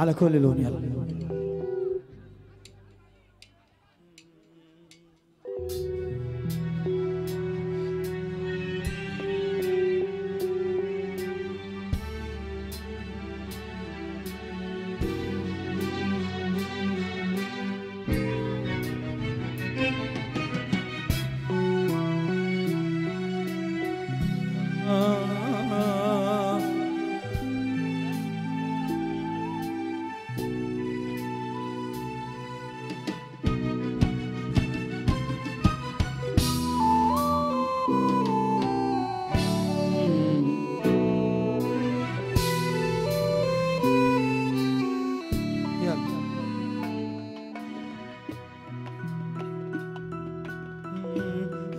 على كل لون. يلا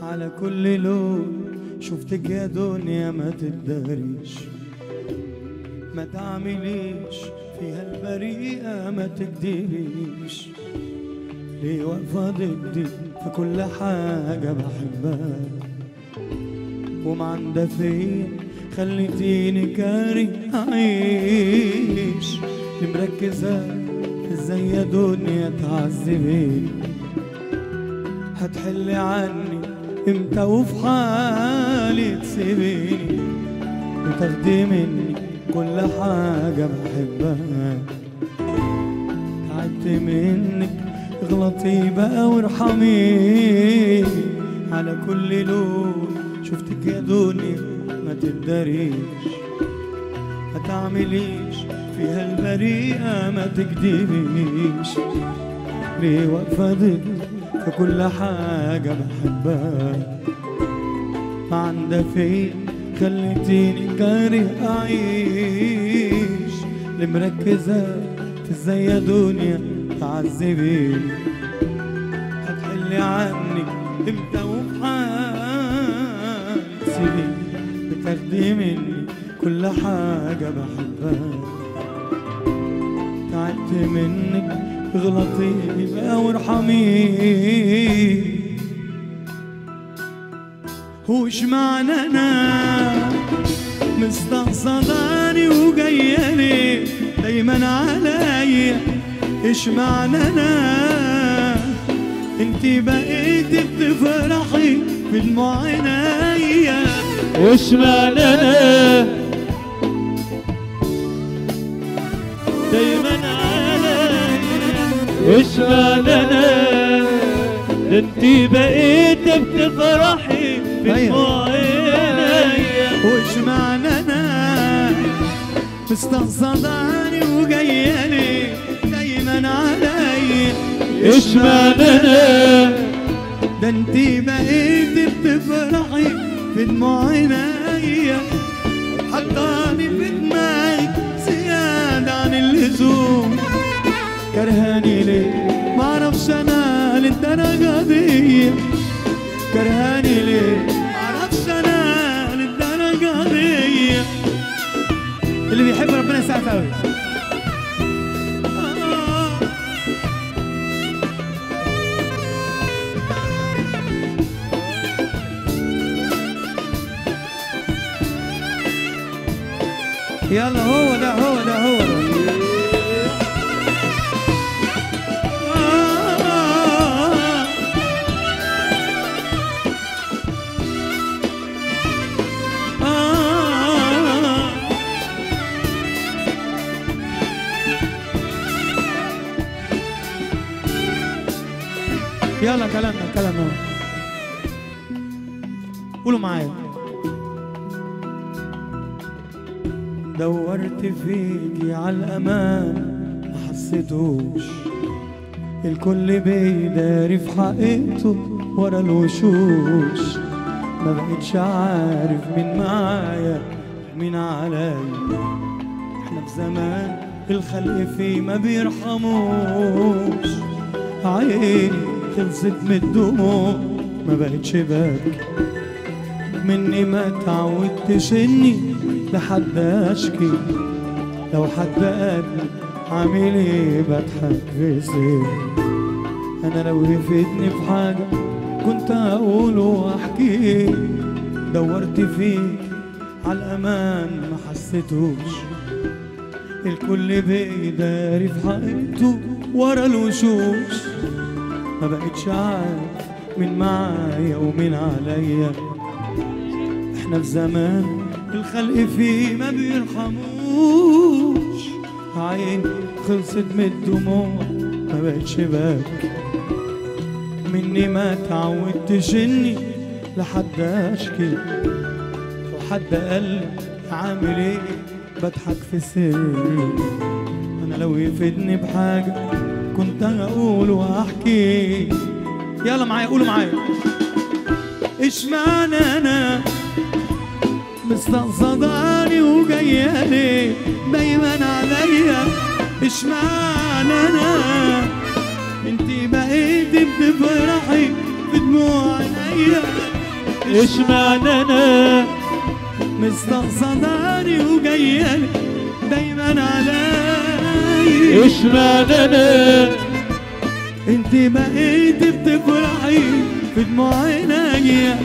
على كل لون شفتك يا دنيا ما تتداريش، ما تعمليش فيها البريئة، ما تكدبيش، ليه واقفة ضدي في كل حاجة بحبها، ومعندة فيا خليتيني كاره أعيش، اللي مركزة في ازاي يا دنيا تعذبيني، هتحلي عني امتى وفي حالي تسيبيني، وتاخدي مني كل حاجة بحبها، تعبت منك اغلطي بقى وارحميني، على كل لون شفتك يا دنيا ما تقدريش، ما تعمليش فيها البريئة، ما تكدبيش، ليه واقفة ضدي في كل حاجة بحبها، ما عندها فيا خليتيني كاره أعيش، اللي مركزة في ازاي يا دنيا تعذبيني، هتحلي عني امتى وفي حالي تسيبيني، بتاخدي مني كل حاجة بحبها، تعبت منك اغلطي بقى وارحميني، وش معنى انا مستقصداني وجايالي دايما عليا، ايش معنى انا انتي بقيتي بتفرحي في دموع عينيا، وش معنى انا دايما وش معنى انا انتي بقيت بتفرحي في دموع عينيا، وش معنى انا مستقصداني وجايالي دايما عليا، ايش معنى انا ده انتي بقيت بتفرحي في دموع عينيا، حطاني في دماغك زيادة عن اللزوم، كرهاني ليه معرفش انا للدرجة دي، كرهاني ليه معرفش انا للدرجة دي، اللي بيحب ربنا يسعف قوي. يلا هو ده هو ده هو ده. يلا كلامنا قولوا معايا. دورت فيكي على الأمان ما حسيتوش، الكل بيداري في حقيقته ورا الوشوش، ما بقتش عارف مين معايا ومين عليا، احنا في زمان الخلق فيه ما بيرحموش، عيني خلصت من الدموع ما بقتش باكي، مني ما تعودتش اني لحد اشكي، لو حد قابلي عامل ايه بضحك في سري، انا لو يفيدني في حاجه كنت اقوله واحكيه، دورت فيك على الامان ما حسيتوش، الكل بيداري في حقيقته ورا الوشوش، ما بقتش عارف مين معايا ومين عليا. احنا في زمان الخلق فيه ما بيرحموش، عين خلصت من الدموع ما بقتش باكي، مني ما تعودتش اني لحد اشكي، وحد قال عامل ايه بضحك في سري. انا لو يفيدني بحاجه كنت هقول واحكي. يلا معايا قولوا معايا. اشمعنى انا مستقصداني وجايه ليه دايما عليا؟ اشمعنى انا انتي بقيتي بتفرحي في دموع عينيا؟ اشمعنى انا مستقصداني وجايه لي دايما عليا؟ اشمعنى انا انتي بقيتي بتفرحي في دموع عينيا؟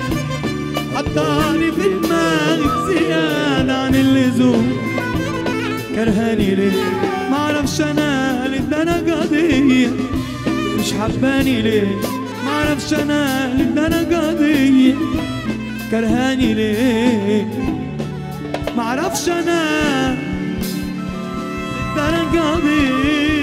حطاني في دماغك زيادة عن اللزوم، كرهاني ليه معرفش انا للدرجة دي، مش حباني ليه معرفش انا للدرجة دي، كرهاني ليه معرفش انا للدرجة دي.